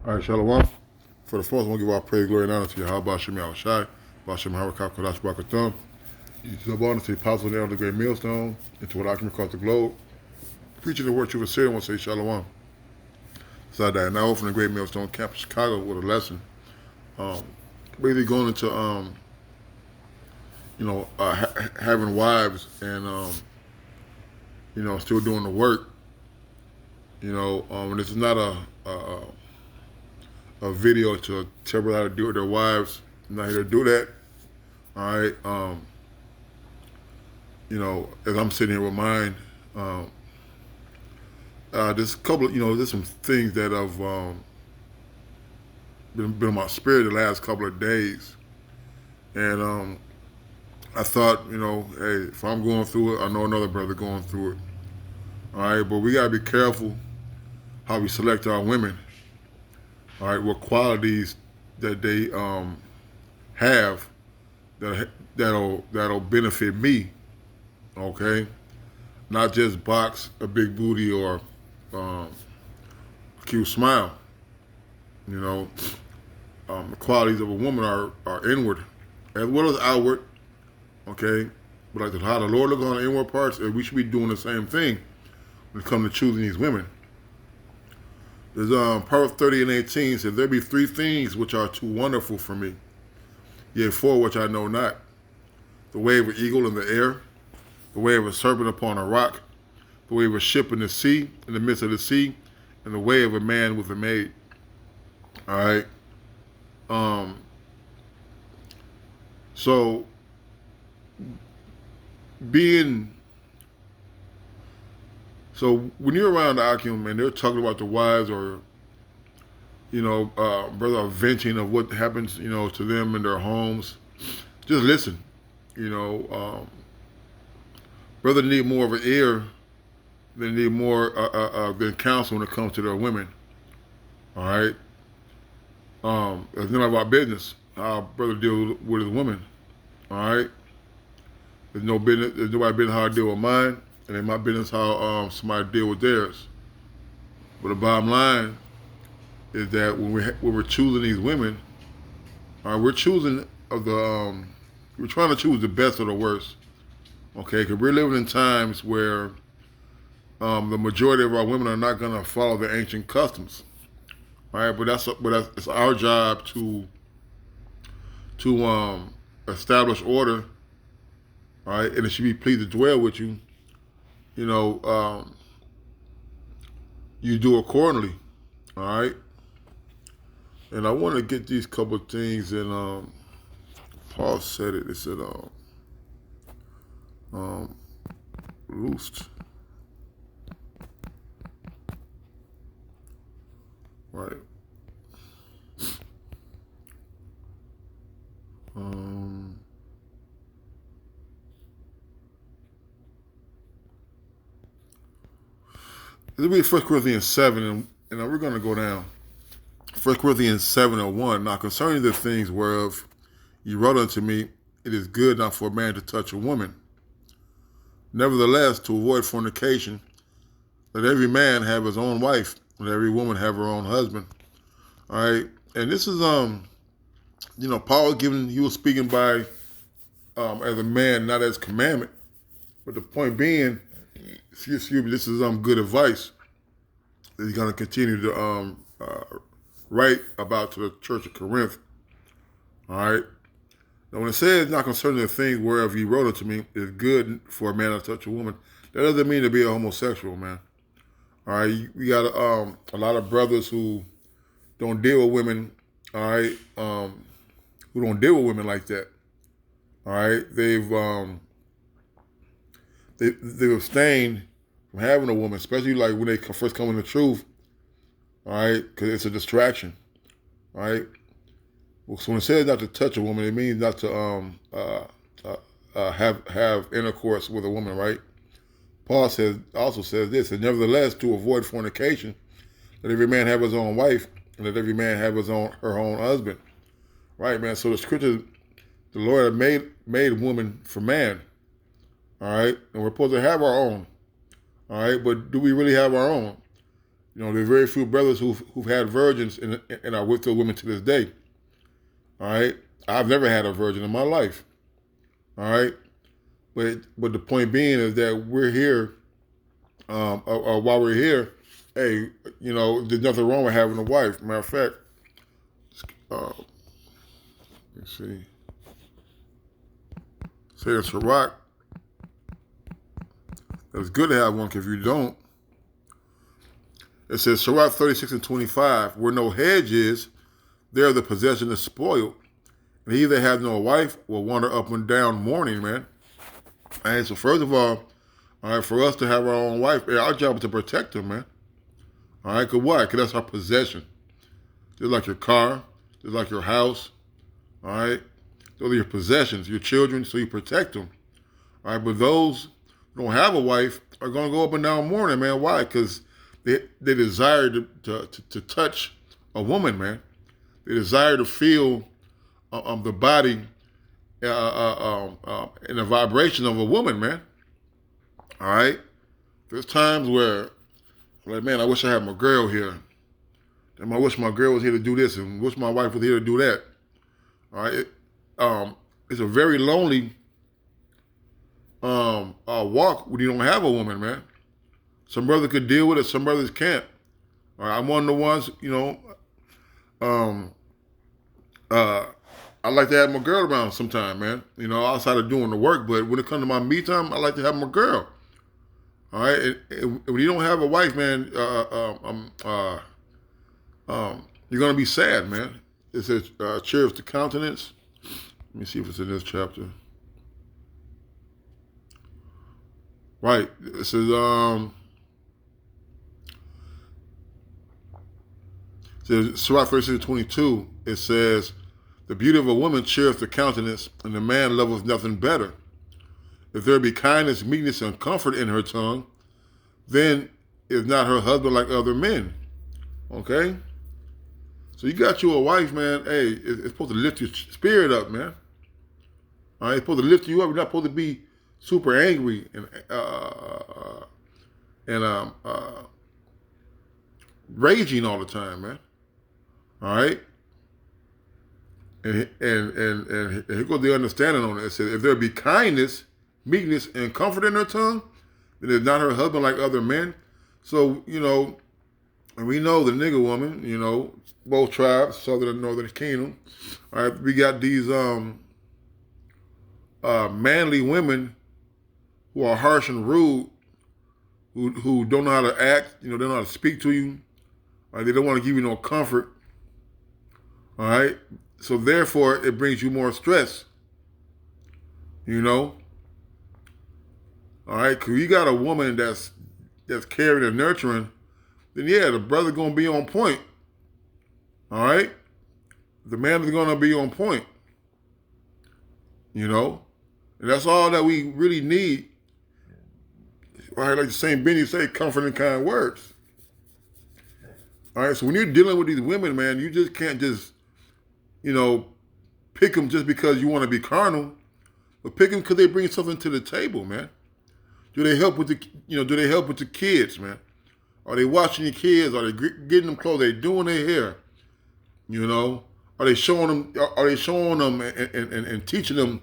All right, Shalom. For the first, I want to give all praise, glory, and honor to you. How about Shemi Al-Shai? About Shemi Harakah, Kodash Barakathum. You to honor to the apostle there on the great millstone, and to what I can across the globe. Preaching the word truth and sin, I want to say Shalom. So I now from the great millstone campus, Chicago, with a lesson. Basically going into, having wives and, still doing the work. And this is not a video to tell people how to do it with their wives. I'm not here to do that. All right. As I'm sitting here with mine, there's a couple. There's some things that have been on my spirit the last couple of days, and I thought, hey, if I'm going through it, I know another brother going through it. All right, but we gotta be careful how we select our women. All right, what qualities that they have that'll benefit me. Okay, not just box a big booty or a cute smile. The qualities of a woman are inward as well as outward. Okay, but like how the Lord looks on the inward parts, and we should be doing the same thing when it comes to choosing these women. There's Proverbs 30:18 says, "There be three things which are too wonderful for me, yet four which I know not: the way of an eagle in the air, the way of a serpent upon a rock, the way of a ship in the sea, in the midst of the sea, and the way of a man with a maid." All right. So when you're around the Akim and they're talking about the wives or brother are venting of what happens, to them in their homes, just listen. Brother need more of an ear than need more than counsel when it comes to their women. All right. It's none of our business how brother deal with his women. All right. There's no business. There's nobody business how I deal with mine, and it's my business how somebody deal with theirs. But the bottom line is that when we're choosing these women, all right, we're choosing we're trying to choose the best or the worst. Okay, because we're living in times where the majority of our women are not going to follow the ancient customs. All right, but it's our job to establish order. All right, and it should be pleased to dwell with you. You do accordingly. All right, and I want to get these couple of things. And Paul said it. It said, loosed. Right. It'll be 1 Corinthians 7, and we're going to go down. 1 Corinthians 7:1. Now concerning the things whereof you wrote unto me, it is good not for a man to touch a woman. Nevertheless, to avoid fornication, let every man have his own wife, and every woman have her own husband. All right, and this is Paul he was speaking by as a man, not as commandment. But the point being, excuse me, this is good advice that he's going to continue to write about to the church of Corinth. All right. Now, when it says not concerning the things whereof he wrote it to me, it's good for a man to touch a woman. That doesn't mean to be a homosexual, man. All right. We got a lot of brothers who don't deal with women. All right. Who don't deal with women like that. All right. They've abstained from having a woman, especially like when they first come in the truth. All right, because it's a distraction. All right. Well, so when it says not to touch a woman, it means not to have intercourse with a woman, right? Paul also says this, and nevertheless, to avoid fornication, let every man have his own wife, and let every man have her own husband. Right, man. So the scripture, the Lord had made woman for man. All right, and we're supposed to have our own. All right, but do we really have our own? There's very few brothers who've had virgins and are with those women to this day. All right, I've never had a virgin in my life. All right, but the point being is that we're here. While we're here, hey, there's nothing wrong with having a wife. Matter of fact, let's see. Say it's a rock. It's good to have one, because if you don't, it says Sirach 36:25, where no hedge is, there the possession is spoiled. And he that hath no wife will wander up and down mourning, man. And so first of all right, for us to have our own wife, our job is to protect her, man. All right, because why? Because that's our possession. Just like your car, just like your house, all right? Those are your possessions, your children, so you protect them. All right, but those who don't have a wife are going to go up and down mourning, man. Why? Because they desire to touch a woman, man. They desire to feel the body and the vibration of a woman, man. All right? There's times where, like, man, I wish I had my girl here. And I wish my girl was here to do this, and wish my wife was here to do that. All right? It's a very lonely walk when you don't have a woman, man. Some brothers could deal with it, some brothers can't. All right? I'm one of the ones, I like to have my girl around sometime, man. Outside of doing the work, but when it comes to my me time, I like to have my girl. All right, and when you don't have a wife, man, you're gonna be sad, man. It says, "Cheers to countenance." Let me see if it's in this chapter. Right, it says, Sirach 36:22. It says, "The beauty of a woman cheereth the countenance, and the man loveth nothing better. If there be kindness, meekness, and comfort in her tongue, then is not her husband like other men." Okay? So you got you a wife, man. Hey, it's supposed to lift your spirit up, man. All right? It's supposed to lift you up. You're not supposed to be super angry and raging all the time, man. All right? And here goes the understanding on it. It says, if there be kindness, meekness, and comfort in her tongue, then it's not her husband like other men. So, and we know the nigger woman, both tribes, southern and northern kingdom. All right, we got these manly women who are harsh and rude, who don't know how to act, they don't know how to speak to you. All right, they don't want to give you no comfort. All right, so therefore it brings you more stress. All right, because you got a woman that's caring and nurturing, then yeah, the brother gonna be on point. All right, the man is gonna be on point. And that's all that we really need. Right, like the same Benny say, comfort and kind words. All right, so when you're dealing with these women, man, you just can't just, pick them just because you want to be carnal, but pick them because they bring something to the table, man. Do they help with the kids, man? Are they watching your kids? Are they getting them clothes? Are they doing their hair? Are they showing them and teaching them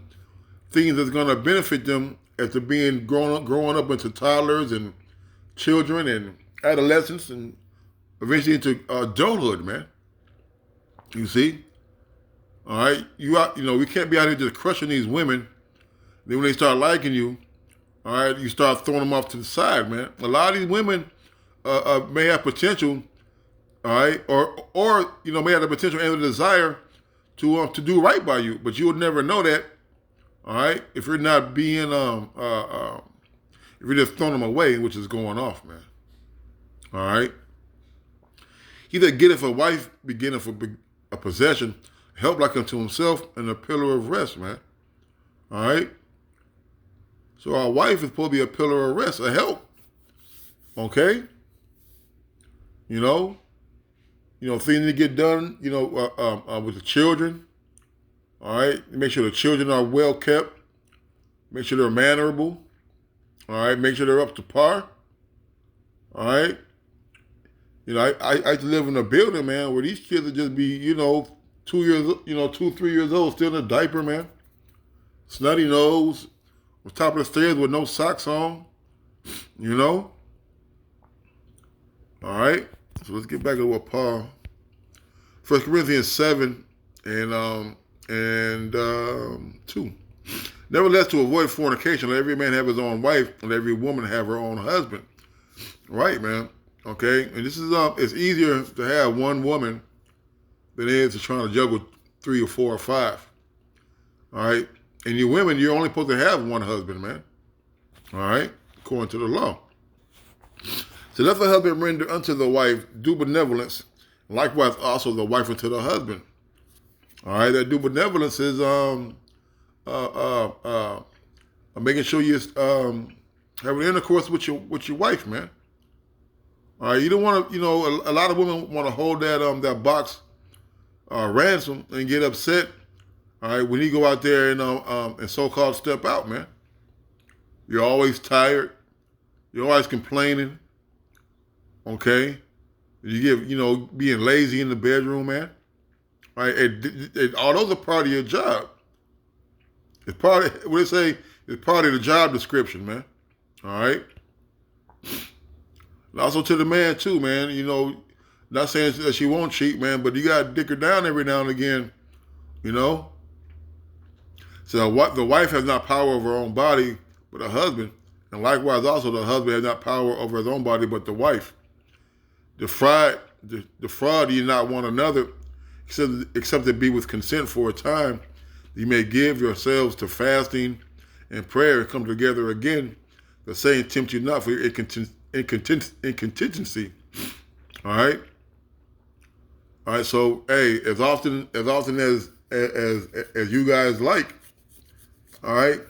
things that's gonna benefit them as they're being growing up into toddlers and children and adolescents and eventually into adulthood, man. You see? All right, we can't be out here just crushing these women. Then when they start liking you, all right, you start throwing them off to the side, man. A lot of these women may have potential, all right, or may have the potential and the desire to do right by you, but you would never know that, all right, if you're not being if you're just throwing them away, which is going off, man. All right. He that getteth a wife beginneth a possession, help like unto himself, and a pillar of rest, man. All right. So our wife is supposed to be a pillar of rest, a help. Okay. Things to get done, with the children. All right. Make sure the children are well kept. Make sure they're mannerable. All right. Make sure they're up to par. All right. You know, I used to live in a building, man, where these kids would just be, 2 years, 2, 3 years old, still in a diaper, man. Snotty nose, on top of the stairs with no socks on, you know? All right. So let's get back to what Paul, 1 Corinthians 7 and 2. Nevertheless, to avoid fornication, let every man have his own wife, and every woman have her own husband. Right, man. Okay, and this is it's easier to have one woman than it is to trying to juggle 3 or 4 or 5. All right, and you women, you're only supposed to have one husband, man. All right, according to the law. So let the husband render unto the wife due benevolence, likewise also the wife unto the husband. All right, that due benevolence is making sure you having intercourse with your wife, man. All right, you don't want to, a lot of women want to hold that box ransom and get upset. All right, when you go out there and so-called step out, man. You're always tired. You're always complaining. Okay, you give being lazy in the bedroom, man. All right, all those are part of your job. It's part of what they say. It's part of the job description, man. All right. And also to the man too, man. Not saying that she won't cheat, man, but you gotta dick her down every now and again. So what the wife has not power over her own body, but her husband, and likewise also the husband has not power over his own body, but the wife. Defraud ye not one another, except to be with consent for a time. You may give yourselves to fasting and prayer and come together again. The saying tempt you not for your incontinency. All right. All right. So hey, as often as you guys like, all right,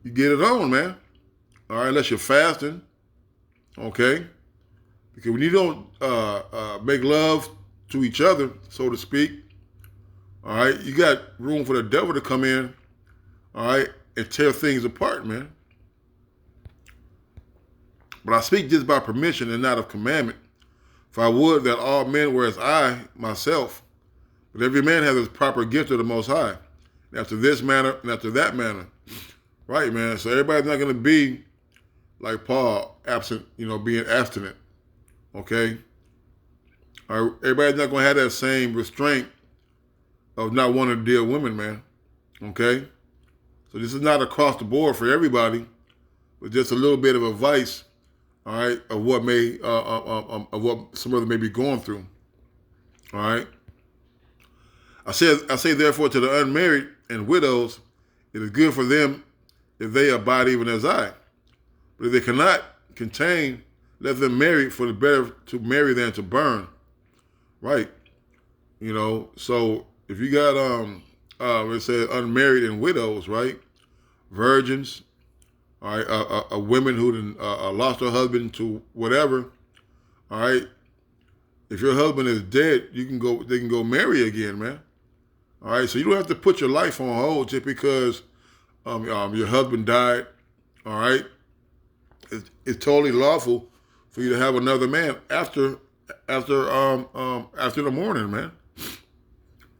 you get it on, man. All right, unless you're fasting, okay. Because when you don't make love to each other, so to speak, all right, you got room for the devil to come in, all right, and tear things apart, man. But I speak just by permission and not of commandment. For I would that all men were as I, myself, but every man has his proper gift of the Most High. And after this manner and after that manner. Right, man. So everybody's not going to be like Paul, absent, being abstinent. Okay? All right, everybody's not going to have that same restraint of not wanting to deal with women, man. Okay? So this is not across the board for everybody, but just a little bit of advice, all right, of what what some of them may be going through. All right? I say therefore to the unmarried and widows, it is good for them if they abide even as I. But if they cannot contain, let them marry, for the better to marry than to burn. Right. So if you got it says unmarried and widows, right? Virgins, all right, women who lost her husband to whatever, all right. If your husband is dead, they can go marry again, man. All right, so you don't have to put your life on hold just because your husband died. All right, it's totally lawful for you to have another man after the morning, man.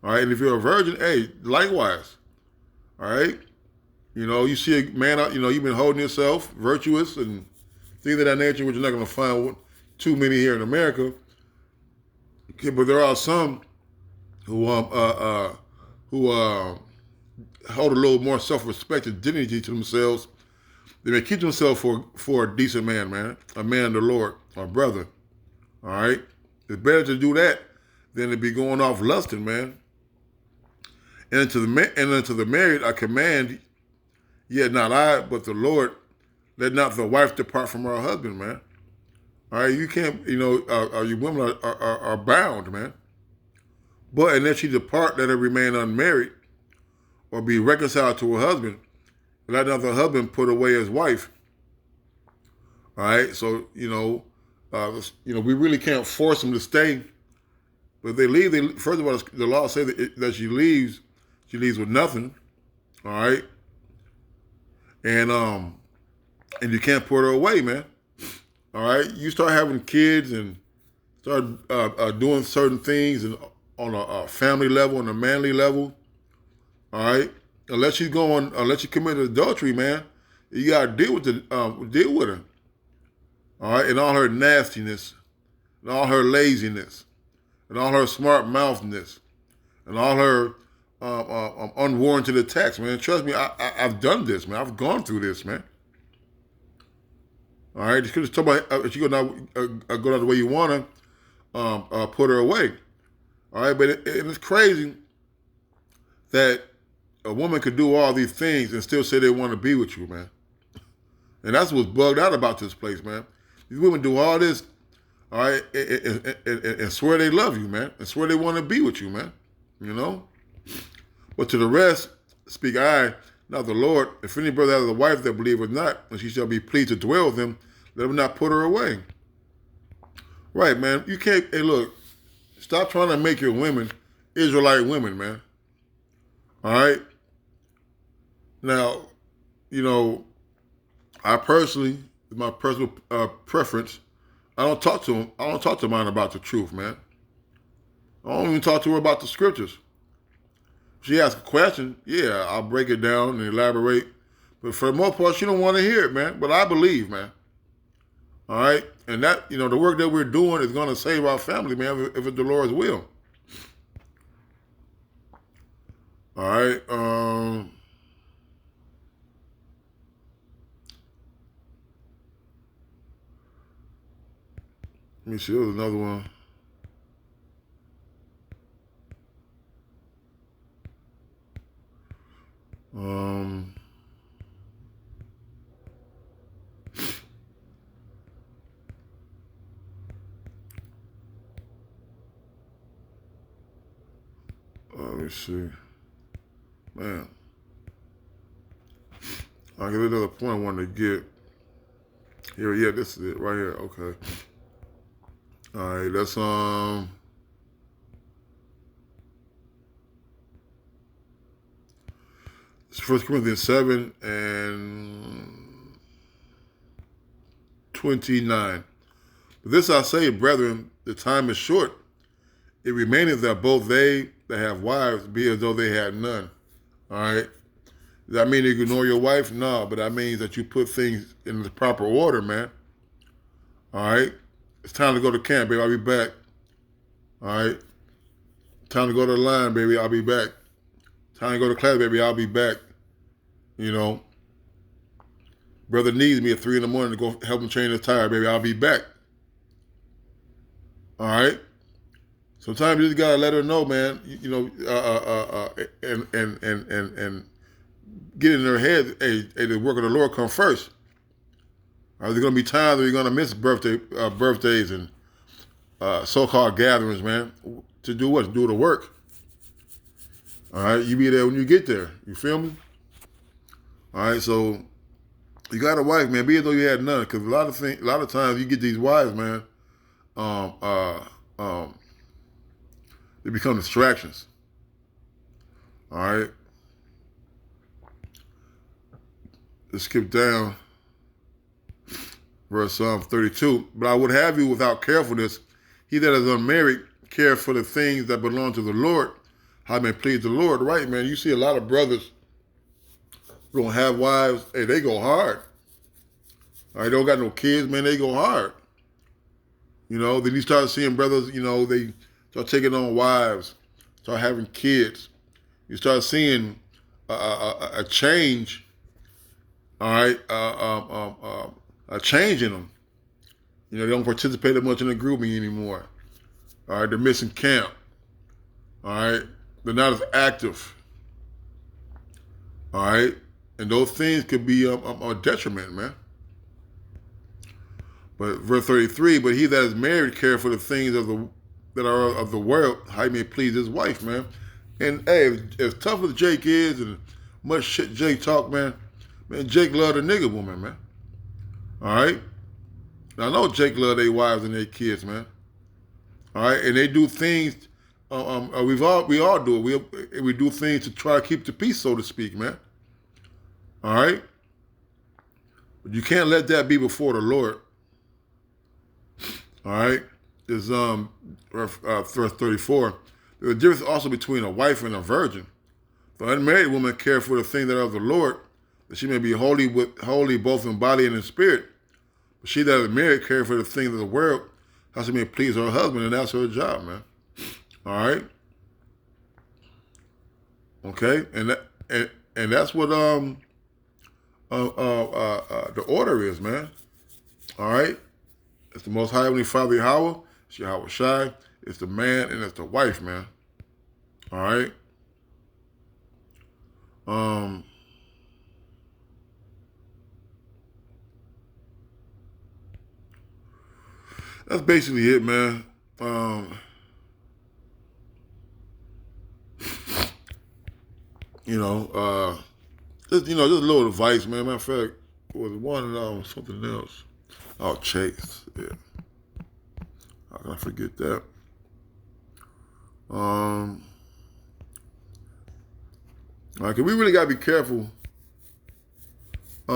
All right, and if you're a virgin, hey, likewise. All right, you see a man out, you've been holding yourself virtuous and things of that nature, which you're not going to find too many here in America. Okay, but there are some who hold a little more self-respect and dignity to themselves. They may keep themselves for a decent man, a man of the Lord, or brother. All right, it's better to do that than to be going off lusting, man. And unto the married I command, yet not I, but the Lord, let not the wife depart from her husband, man. All right, you can't, you women are bound, man. But unless she depart, let her remain unmarried, or be reconciled to her husband. Let not the husband put away his wife. All right, so we really can't force them to stay. But if they leave, first of all, the law says that she leaves with nothing. All right, and you can't put her away, man. All right, you start having kids and start doing certain things on a family level, on a manly level. All right, unless you commit adultery, man, you gotta deal with her. All right, and all her nastiness, and all her laziness, and all her smart mouthness, and all her unwarranted attacks, man. Trust me, I've done this, man. I've gone through this, man. All right, just because talk about if you go down the way you want to put her away. All right, but it's crazy that a woman could do all these things and still say they want to be with you, man. And that's what's bugged out about this place, man. These women do all this, all right, and swear they love you, man, and swear they want to be with you, man. You know? But to the rest, speak I, not the Lord. If any brother has a wife that believeth not, and she shall be pleased to dwell with him, let him not put her away. Right, man. You can't, hey, look, stop trying to make your women Israelite women, man. All right? Now, you know, I personally, my personal preference, I don't talk to mine about the truth, man. I don't even talk to her about the scriptures. If she asks a question, yeah, I'll break it down and elaborate. But for the most part, she don't want to hear it, man. But I believe, man. All right? And that, you know, the work that we're doing is going to save our family, man, if it's the Lord's will. All right? Let me see, there was another one. Let me see. Man. I'll give another point I wanted to get. Here, yeah, this is it right here. Okay. All right, that's it's 1 Corinthians 7 and 29. But this I say, brethren, the time is short. It remaineth that both they that have wives be as though they had none. All right. Does that mean you ignore your wife? No, but that means that you put things in the proper order, man. All right. It's time to go to camp, baby. I'll be back. All right. Time to go to the line, baby. I'll be back. Time to go to class, baby. I'll be back. You know. Brother needs me at 3 a.m. to go help him change his tire, baby. I'll be back. All right. Sometimes you just gotta let her know, man. You know, and get in her head. Hey, the work of the Lord come first. There's gonna be times where you're gonna miss birthdays and so-called gatherings, man. To do what? To do the work. All right, you be there when you get there. You feel me? All right, so you got a wife, man. Be as though you had none, because a lot of times you get these wives, man. They become distractions. All right. Let's skip down. Verse 32. But I would have you without carefulness. He that is unmarried care for the things that belong to the Lord, how may please the Lord. Right, man. You see a lot of brothers who don't have wives. Hey, they go hard. All right, don't got no kids, man. They go hard. You know, then you start seeing brothers, you know, they start taking on wives, start having kids. You start seeing a change, all right, a change in them. You know, they don't participate as much in the grouping anymore. All right, they're missing camp. All right, they're not as active. All right, and those things could be a detriment, man. But verse 33, but he that is married care for the things that are of the world, how he may please his wife, man. And hey, as tough as Jake is and much shit Jake talk, man, Jake love the nigga woman, man. All right? Now, I know Jake love their wives and their kids, man. All right? And they do things, we all do it. We do things to try to keep the peace, so to speak, man. All right? But you can't let that be before the Lord. All right? is verse 34. There's a difference also between a wife and a virgin. The unmarried woman care for the things that are of the Lord, that she may be holy both in body and in spirit. But she that is married care for the things of the world, how she may please her husband, and that's her job, man. All right. Okay, and that's what the order is, man. All right. It's the Most High Heavenly Father Yahweh. It's Yahweh Shai. It's the man and it's the wife, man. All right. That's basically it, man. Just a little advice, man. Matter of fact, was one something else. Oh, Chase. Yeah. How can I forget that? Like, we really gotta be careful. We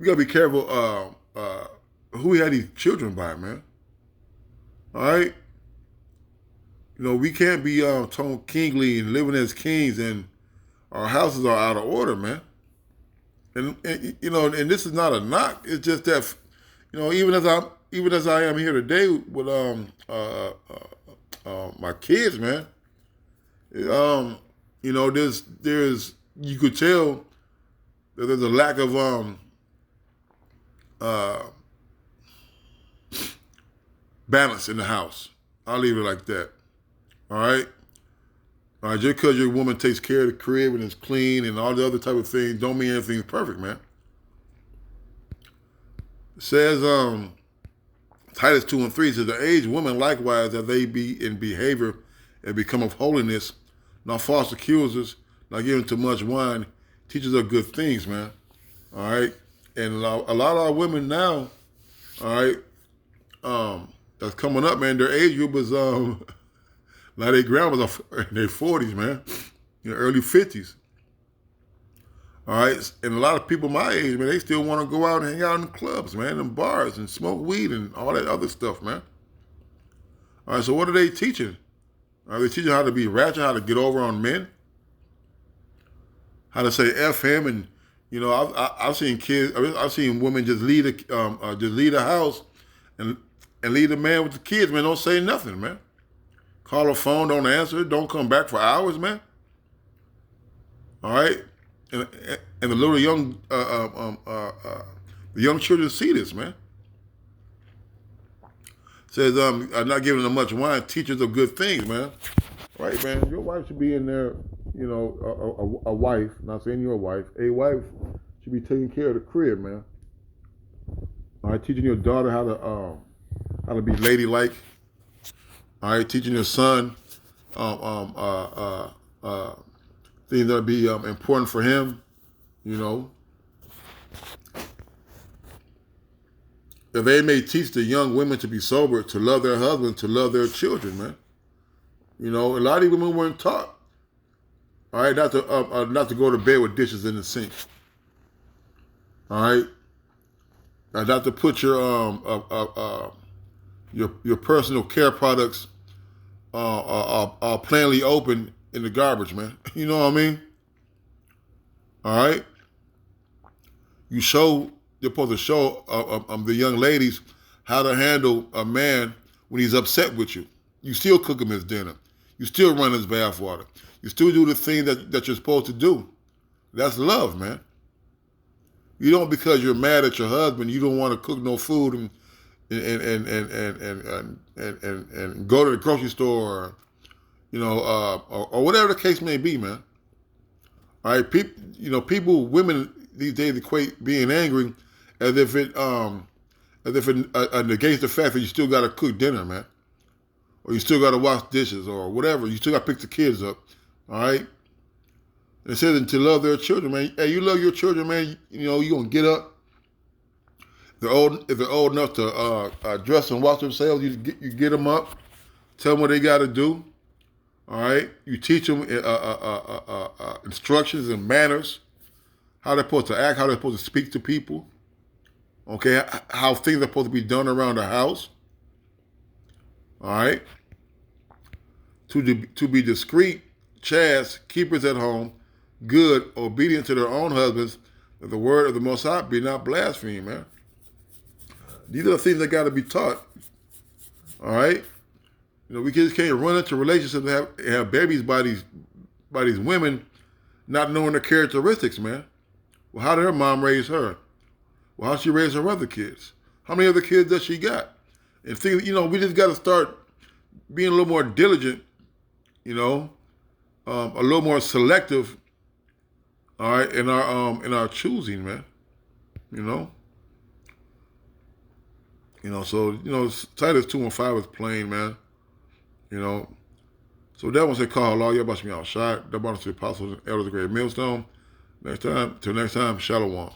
gotta be careful. Who we had these children by, man. All right. We can't be told kingly and living as kings, and our houses are out of order, man. And this is not a knock. It's just that, even as I am here today with my kids, man. There's you could tell that there's a lack of balance in the house. I'll leave it like that. All right. All right. Just because your woman takes care of the crib and is clean and all the other type of things, don't mean everything's perfect, man. It says, Titus 2:3 says, the aged woman likewise, that they be in behavior and become of holiness, not false accusers, not given to much wine, teachers of good things, man. All right. And a lot of our women now, all right, that's coming up, man, their age group is now their grandmas are in their 40s, man, early 50s. All right, and a lot of people my age, man, they still want to go out and hang out in the clubs, man, and bars and smoke weed and all that other stuff, man. All right, so what are they teaching? Are they teaching how to be ratchet, how to get over on men, how to say F him, and I've seen kids, I've seen women just leave a house and leave the man with the kids, man. Don't say nothing, man. Call a phone, don't answer it, don't come back for hours, man. All right, and the little young the young children see this, man. Says I'm not giving them much wine, teachers of good things, man. Right, man. Your wife should be in there. A wife. Not saying your wife. A wife should be taking care of the crib, man. All right, teaching your daughter how to be ladylike. All right, teaching your son things that be important for him. If they may teach the young women to be sober, to love their husband, to love their children, man. A lot of these women weren't taught. All right, not to go to bed with dishes in the sink. All right, not to put your personal care products plainly open in the garbage, man. You know what I mean? All right. You're supposed to show the young ladies how to handle a man when he's upset with you. You still cook him his dinner. You still run his bath water. You still do the thing that you're supposed to do. That's love, man. You don't, because you're mad at your husband, you don't want to cook no food and go to the grocery store, or whatever the case may be, man. All right, women these days equate being angry as if it negates the fact that you still got to cook dinner, man, or you still got to wash dishes or whatever. You still got to pick the kids up. All right. It says to love their children, man. Hey, you love your children, man. You gonna get up. If they're old enough to dress and wash themselves, you get them up, tell them what they got to do. All right, you teach them instructions and manners, how they're supposed to act, how they're supposed to speak to people. Okay, how things are supposed to be done around the house. All right, to be discreet, chaste, keepers at home, good, obedient to their own husbands, that the word of the Most High be not blasphemed, man. These are the things that got to be taught. All right, we just can't run into relationships and have babies by these women, not knowing their characteristics, man. Well, how did her mom raise her? Well, how she raised her other kids? How many other kids does she got? And things, we just got to start being a little more diligent, a little more selective. All right, in our choosing, man. You know, So Titus 2:5 is plain, man. You know, so that one said, "Call Allah, you about to be outside." That brought us to the apostles and elders of the great millstone. Till next time, Shalom.